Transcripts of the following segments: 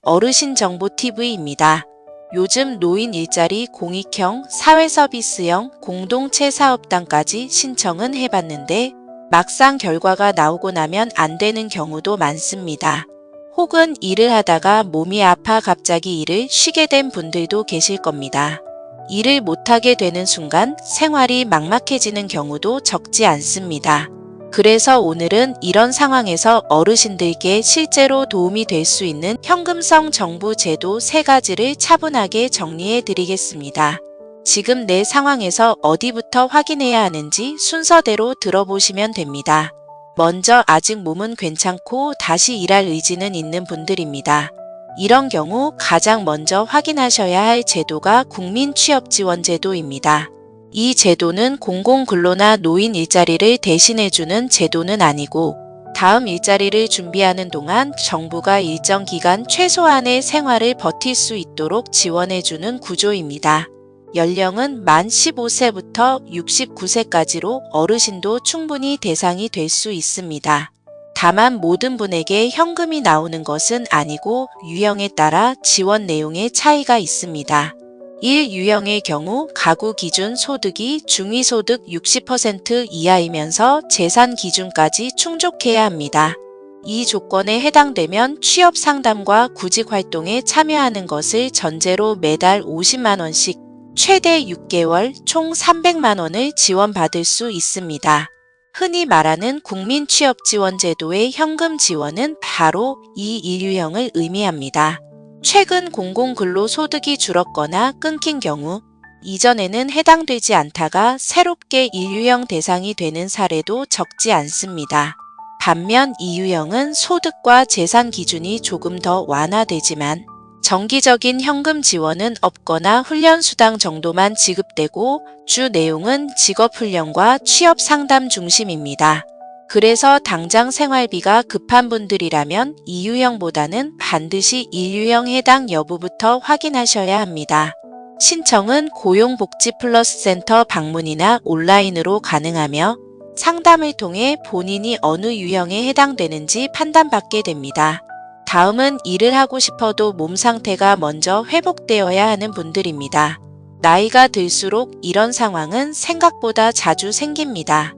어르신 정보 TV입니다. 요즘 노인 일자리 공익형, 사회서비스형, 공동체 사업단까지 신청은 해봤는데 막상 결과가 나오고 나면 안 되는 경우도 많습니다. 혹은 일을 하다가 몸이 아파 갑자기 일을 쉬게 된 분들도 계실 겁니다. 일을 못하게 되는 순간 생활이 막막해지는 경우도 적지 않습니다. 그래서 오늘은 이런 상황에서 어르신들께 실제로 도움이 될 수 있는 현금성 정부 제도 3가지를 차분하게 정리해 드리겠습니다. 지금 내 상황에서 어디부터 확인해야 하는지 순서대로 들어보시면 됩니다. 먼저 아직 몸은 괜찮고 다시 일할 의지는 있는 분들입니다. 이런 경우 가장 먼저 확인하셔야 할 제도가 국민취업지원제도입니다. 이 제도는 공공근로나 노인 일자리를 대신해주는 제도는 아니고 다음 일자리를 준비하는 동안 정부가 일정 기간 최소한의 생활을 버틸 수 있도록 지원해주는 구조입니다. 연령은 만 15세부터 69세까지로 어르신도 충분히 대상이 될 수 있습니다. 다만 모든 분에게 현금이 나오는 것은 아니고 유형에 따라 지원 내용에 차이가 있습니다. 1. 유형의 경우 가구 기준 소득이 중위소득 60% 이하이면서 재산 기준까지 충족해야 합니다. 이 조건에 해당되면 취업 상담과 구직 활동에 참여하는 것을 전제로 매달 50만 원씩 최대 6개월 총 300만 원을 지원받을 수 있습니다. 흔히 말하는 국민취업지원제도의 현금 지원은 바로 이 1유형을 의미합니다. 최근 공공근로소득이 줄었거나 끊긴 경우 이전에는 해당되지 않다가 새롭게 1유형 대상이 되는 사례도 적지 않습니다. 반면 2유형은 소득과 재산 기준이 조금 더 완화되지만 정기적인 현금 지원은 없거나 훈련수당 정도만 지급되고 주 내용은 직업훈련과 취업 상담 중심입니다. 그래서 당장 생활비가 급한 분들이라면 2유형보다는 반드시 1유형 해당 여부부터 확인하셔야 합니다. 신청은 고용복지플러스센터 방문이나 온라인으로 가능하며 상담을 통해 본인이 어느 유형에 해당되는지 판단받게 됩니다. 다음은 일을 하고 싶어도 몸 상태가 먼저 회복되어야 하는 분들입니다. 나이가 들수록 이런 상황은 생각보다 자주 생깁니다.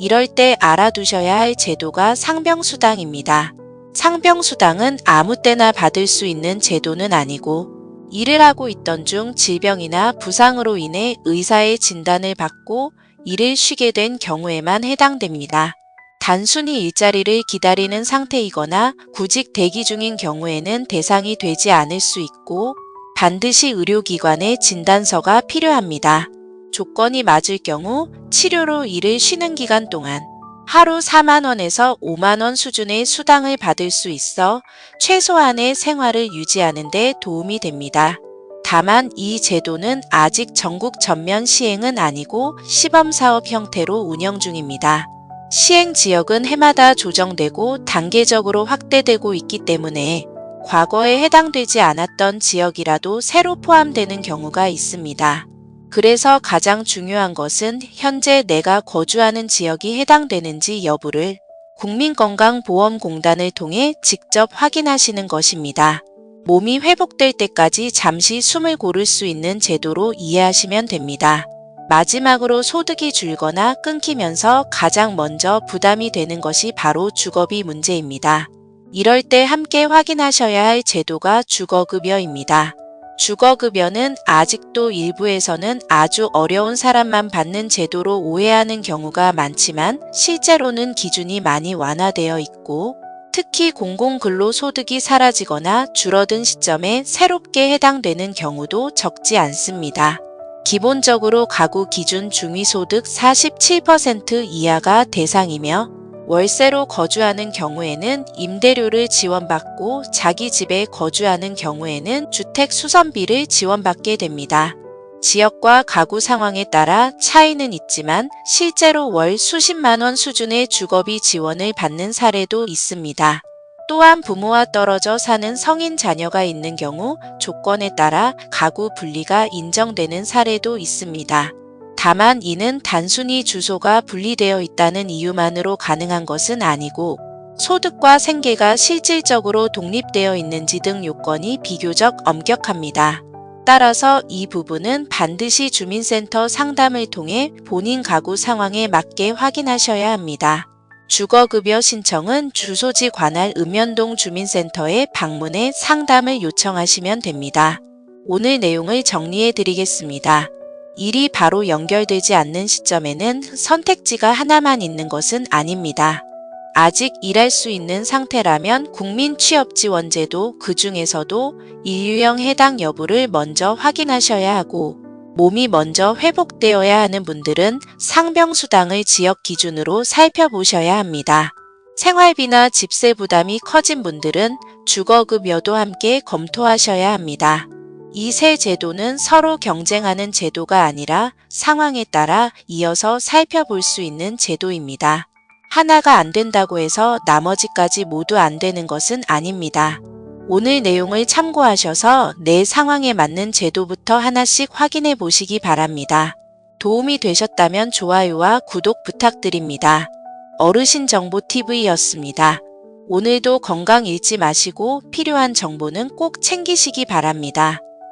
이럴 때 알아두셔야 할 제도가 상병수당입니다. 상병수당은 아무 때나 받을 수 있는 제도는 아니고 일을 하고 있던 중 질병이나 부상으로 인해 의사의 진단을 받고 일을 쉬게 된 경우에만 해당됩니다. 단순히 일자리를 기다리는 상태이거나 구직 대기 중인 경우에는 대상이 되지 않을 수 있고 반드시 의료기관의 진단서가 필요합니다. 조건이 맞을 경우 치료로 일을 쉬는 기간 동안 하루 4만 원에서 5만 원 수준의 수당을 받을 수 있어 최소한의 생활을 유지하는 데 도움이 됩니다. 다만 이 제도는 아직 전국 전면 시행은 아니고 시범사업 형태로 운영 중입니다. 시행 지역은 해마다 조정되고 단계적으로 확대되고 있기 때문에 과거에 해당되지 않았던 지역이라도 새로 포함되는 경우가 있습니다. 그래서 가장 중요한 것은 현재 내가 거주하는 지역이 해당되는지 여부를 국민건강보험공단을 통해 직접 확인하시는 것입니다. 몸이 회복될 때까지 잠시 숨을 고를 수 있는 제도로 이해하시면 됩니다. 마지막으로 소득이 줄거나 끊기면서 가장 먼저 부담이 되는 것이 바로 주거비 문제입니다. 이럴 때 함께 확인하셔야 할 제도가 주거급여입니다. 주거급여는 아직도 일부에서는 아주 어려운 사람만 받는 제도로 오해하는 경우가 많지만 실제로는 기준이 많이 완화되어 있고 특히 공공근로소득이 사라지거나 줄어든 시점에 새롭게 해당되는 경우도 적지 않습니다. 기본적으로 가구 기준 중위소득 47% 이하가 대상이며 월세로 거주하는 경우에는 임대료를 지원받고 자기 집에 거주하는 경우에는 주택 수선비를 지원받게 됩니다. 지역과 가구 상황에 따라 차이는 있지만 실제로 월 수십만 원 수준의 주거비 지원을 받는 사례도 있습니다. 또한 부모와 떨어져 사는 성인 자녀가 있는 경우 조건에 따라 가구 분리가 인정되는 사례도 있습니다. 다만 이는 단순히 주소가 분리되어 있다는 이유만으로 가능한 것은 아니고 소득과 생계가 실질적으로 독립되어 있는지 등 요건이 비교적 엄격합니다. 따라서 이 부분은 반드시 주민센터 상담을 통해 본인 가구 상황에 맞게 확인하셔야 합니다. 주거급여 신청은 주소지 관할 읍면동 주민센터에 방문해 상담을 요청하시면 됩니다. 오늘 내용을 정리해 드리겠습니다. 일이 바로 연결되지 않는 시점에는 선택지가 하나만 있는 것은 아닙니다. 아직 일할 수 있는 상태라면 국민취업지원제도 그 중에서도 인류형 해당 여부를 먼저 확인하셔야 하고 몸이 먼저 회복되어야 하는 분들은 상병수당을 지역 기준으로 살펴보셔야 합니다. 생활비나 집세 부담이 커진 분들은 주거급여도 함께 검토하셔야 합니다. 이 세 제도는 서로 경쟁하는 제도가 아니라 상황에 따라 이어서 살펴볼 수 있는 제도입니다. 하나가 안 된다고 해서 나머지까지 모두 안 되는 것은 아닙니다. 오늘 내용을 참고하셔서 내 상황에 맞는 제도부터 하나씩 확인해 보시기 바랍니다. 도움이 되셨다면 좋아요와 구독 부탁드립니다. 어르신정보TV였습니다. 오늘도 건강 잃지 마시고 필요한 정보는 꼭 챙기시기 바랍니다.